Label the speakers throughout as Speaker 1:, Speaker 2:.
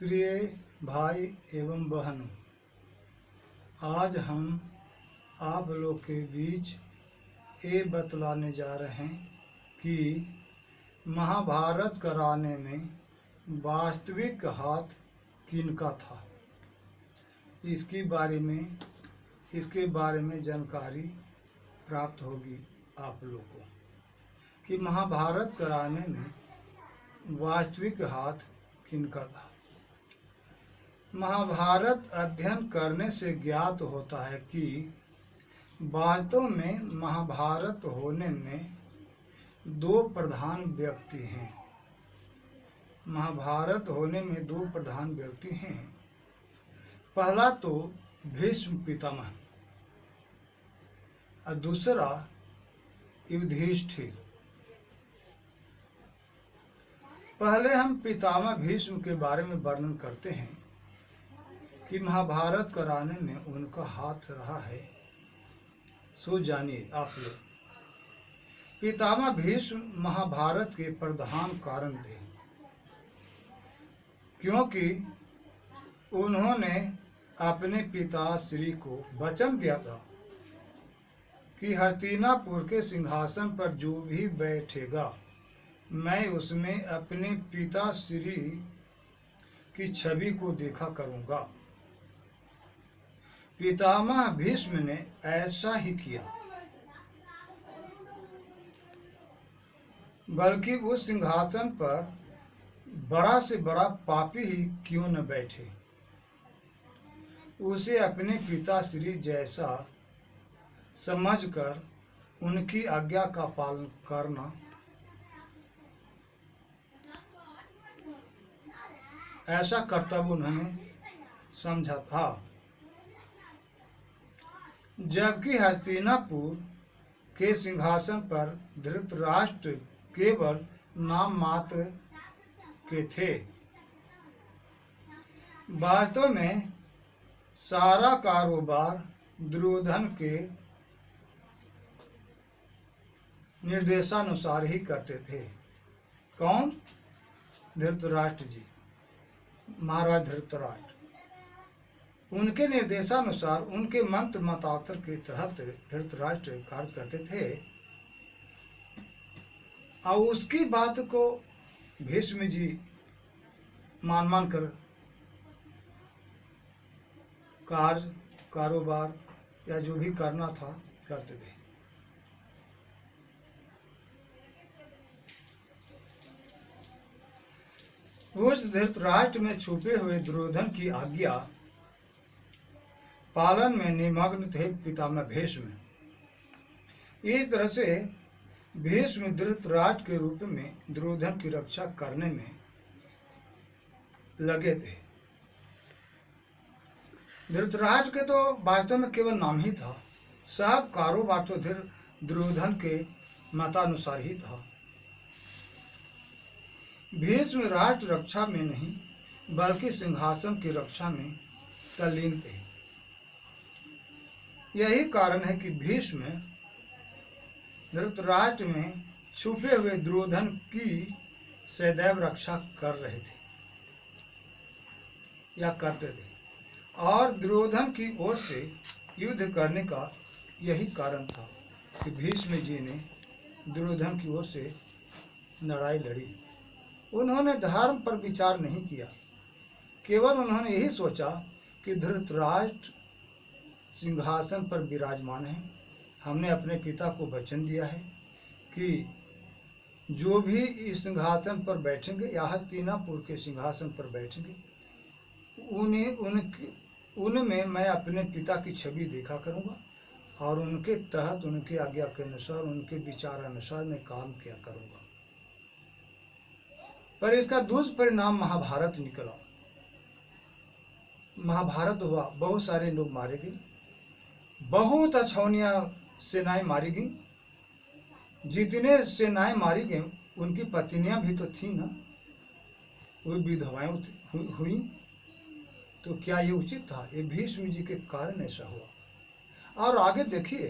Speaker 1: प्रिय भाई एवं बहनों, आज हम आप लोग के बीच ये बतलाने जा रहे हैं कि महाभारत कराने में वास्तविक हाथ किनका था। इसके बारे में जानकारी प्राप्त होगी आप लोगों को कि महाभारत कराने में वास्तविक हाथ किनका था। महाभारत अध्ययन करने से ज्ञात होता है कि वास्तव में महाभारत होने में दो प्रधान व्यक्ति हैं। महाभारत होने में दो प्रधान व्यक्ति हैं। पहला तो भीष्म पितामह और दूसरा युधिष्ठिर। पहले हम पितामह भीष्म के बारे में वर्णन करते हैं कि महाभारत कराने में उनका हाथ रहा है। सो जानिए आप लोग। पितामह भीष्म महाभारत के प्रधान कारण थे, क्योंकि उन्होंने अपने पिता श्री को वचन दिया था कि हस्तिनापुर के सिंहासन पर जो भी बैठेगा मैं उसमें अपने पिता श्री की छवि को देखा करूंगा। पितामह भीष्म ने ऐसा ही किया, बल्कि उस सिंहासन पर बड़ा से बड़ा पापी ही क्यों न बैठे, उसे अपने पिता श्री जैसा समझकर उनकी आज्ञा का पालन करना ऐसा कर्तव्य उन्होंने समझा था। जबकि हस्तिनापुर के सिंहासन पर धृतराष्ट्र केवल नाम मात्र के थे। वास्तव में सारा कारोबार दुर्योधन के निर्देशानुसार ही करते थे। कौन? धृतराष्ट्र जी, महाराज धृतराष्ट्र। उनके निर्देशानुसार, उनके मंत्र मतांतर के तहत धृतराष्ट्र कार्य करते थे और उसकी बात को भीष्म जी मान कर कारोबार या जो भी करना था करते थे। उस धृतराष्ट्र में छुपे हुए दुर्योधन की आज्ञा पालन में निमग्न थे पितामह भीष्म। इस तरह से भीष्म धृतराष्ट्र के रूप में दुर्योधन की रक्षा करने में लगे थे। धृतराष्ट्र के तो वास्तव में केवल नाम ही था, सब कारोबार तो दुर्योधन के मतानुसार ही था। भीष्म राष्ट्र रक्षा में नहीं बल्कि सिंहासन की रक्षा में तल्लीन थे। यही कारण है कि भीष्म धृतराष्ट्र में छुपे हुए दुर्योधन की सदैव रक्षा कर रहे थे या करते थे, और दुर्योधन की ओर से युद्ध करने का यही कारण था कि भीष्म जी ने दुर्योधन की ओर से लड़ाई लड़ी। उन्होंने धर्म पर विचार नहीं किया, केवल उन्होंने यही सोचा कि धृतराष्ट्र सिंहासन पर विराजमान है। हमने अपने पिता को वचन दिया है कि जो भी इस सिंहासन पर बैठेंगे या हस्तिनापुर के सिंहासन पर बैठेंगे उनमें मैं अपने पिता की छवि देखा करूंगा और उनके तहत, उनके आज्ञा के अनुसार, उनके विचार अनुसार मैं काम किया करूंगा। पर इसका दुष्परिणाम महाभारत निकला। महाभारत हुआ, बहुत सारे लोग मारे गए, बहुत अछौनिया सेनाएं मारी गई। जितने सेनाएं मारी गई उनकी पत्नियां भी तो थी ना, वो विधवाएं हुई। तो क्या ये उचित था? ये भीष्म जी के कारण ऐसा हुआ। और आगे देखिए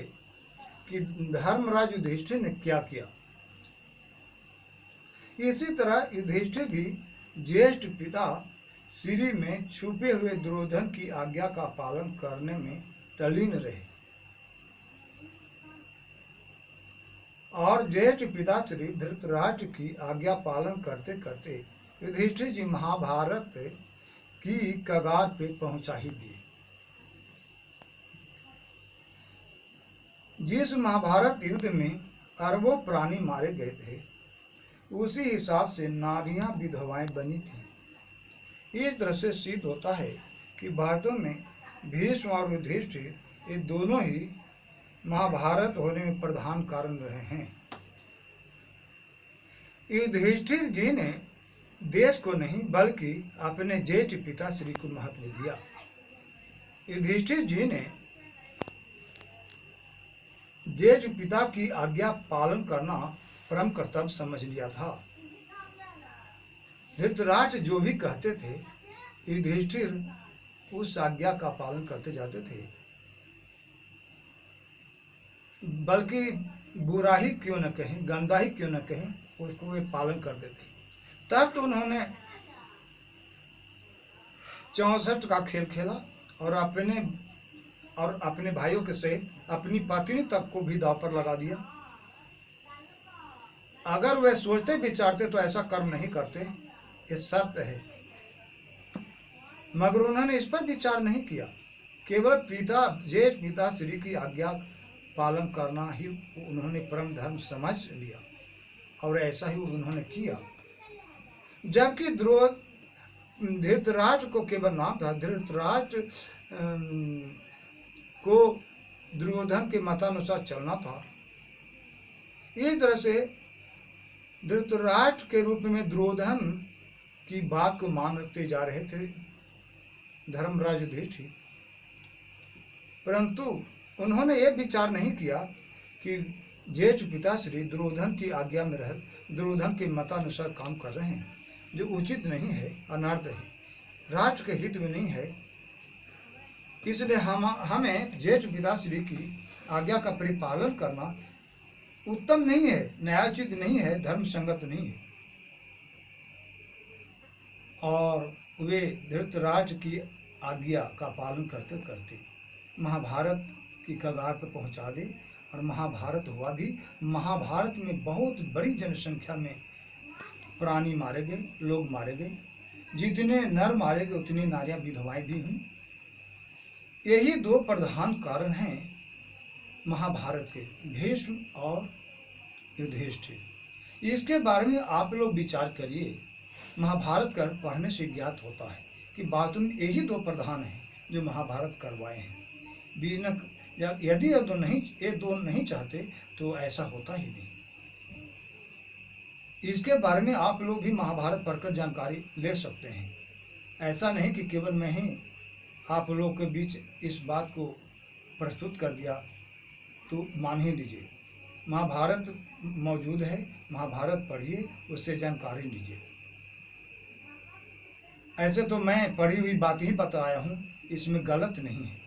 Speaker 1: कि धर्मराज युधिष्ठिर ने क्या किया। इसी तरह युधिष्ठिर भी ज्येष्ठ पिता श्री में छुपे हुए दुर्योधन की आज्ञा का पालन करने में तल्लीन रहे और ज्येष्ठ पिता श्री धृतराष्ट्र की आज्ञा पालन करते करते युधिष्ठिर जी महाभारत की कगार पे पहुंचा ही दिए। जिस महाभारत युद्ध में अरबों प्राणी मारे गए थे, उसी हिसाब से नारियां विधवाएं बनी थीं। इस तरह से सिद्ध होता है कि वास्तव में भीष्म और युधिष्ठिर ये दोनों ही महाभारत होने में प्रधान कारण रहे हैं। युधिष्ठिर जी ने देश को नहीं बल्कि अपने ज्येष्ठ पिता श्री को महत्व दिया। युधिष्ठिर जी ने ज्येष्ठ पिता की आज्ञा पालन करना परम कर्तव्य समझ लिया था। धृतराष्ट्र जो भी कहते थे, युधिष्ठिर उस आज्ञा का पालन करते जाते थे, बल्कि बुरा ही क्यों न कहें, गंदा ही क्यों न कहें, उसको वे पालन करते थे। तब तो उन्होंने 64 का खेल खेला और अपने भाइयों के सहित अपनी पत्नी तक को भी दांव पर लगा दिया। अगर वे सोचते विचारते तो ऐसा कर्म नहीं करते, ये सत्य है, मगर उन्होंने इस पर विचार नहीं किया। केवल ज्येष्ठ पिता श्री की आज्ञा पालन करना ही उन्होंने परम धर्म समझ लिया और ऐसा ही उन्होंने किया। जबकि धृतराष्ट्र को केवल नाम था, धृतराष्ट्र को दुर्योधन के मतानुसार चलना था। इस तरह से धृतराष्ट्र के रूप में दुर्योधन की बात को मानते जा रहे थे धर्मराज युधिष्ठिर, परंतु उन्होंने ये विचार नहीं किया कि ज्येष्ठ पिता श्री दुर्योधन की आज्ञा में रह दुर्योधन के मतानुसार काम कर रहे हैं, जो उचित नहीं है, अनर्थ है, राष्ट्र के हित में नहीं है। इसलिए हमें ज्येष्ठ पिता श्री की आज्ञा का परिपालन करना उत्तम नहीं है, न्यायोचित नहीं है, धर्म संगत नहीं है। और वे धृतराष्ट्र की आज्ञा का पालन करते करते महाभारत की कगार पर पहुंचा दे और महाभारत हुआ भी। महाभारत में बहुत बड़ी जनसंख्या में प्राणी मारे गए, लोग मारे गए। जितने नर मारे गए उतनी नारियां विधवाएं भी हुई। यही दो प्रधान कारण हैं महाभारत के, भीष्म और युधिष्ठिर। इसके बारे में आप लोग विचार करिए। महाभारत कर पढ़ने से ज्ञात होता है कि वास्तव में यही दो प्रधान हैं जो महाभारत करवाए हैं। बिना यदि ये दो नहीं चाहते तो ऐसा होता ही नहीं। इसके बारे में आप लोग भी महाभारत पढ़कर जानकारी ले सकते हैं। ऐसा नहीं कि केवल मैं ही आप लोगों के बीच इस बात को प्रस्तुत कर दिया तो मान ही लीजिए। महाभारत मौजूद है, महाभारत पढ़िए, उससे जानकारी लीजिए। ऐसे तो मैं पढ़ी हुई बात ही बताया हूँ, इसमें गलत नहीं है।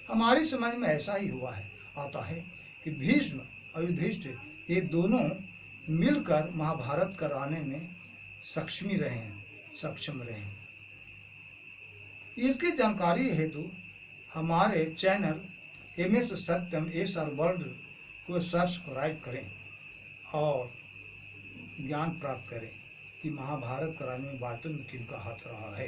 Speaker 1: हमारी समझ में ऐसा ही हुआ है, आता है कि भीष्म और युधिष्ठिर ये दोनों मिलकर महाभारत कराने में सक्षम रहे हैं। इसकी जानकारी हेतु हमारे चैनल MS सत्यम SR वर्ल्ड को सब्सक्राइब करें और ज्ञान प्राप्त करें कि महाभारत कराने में वास्तव में किनका हाथ रहा है।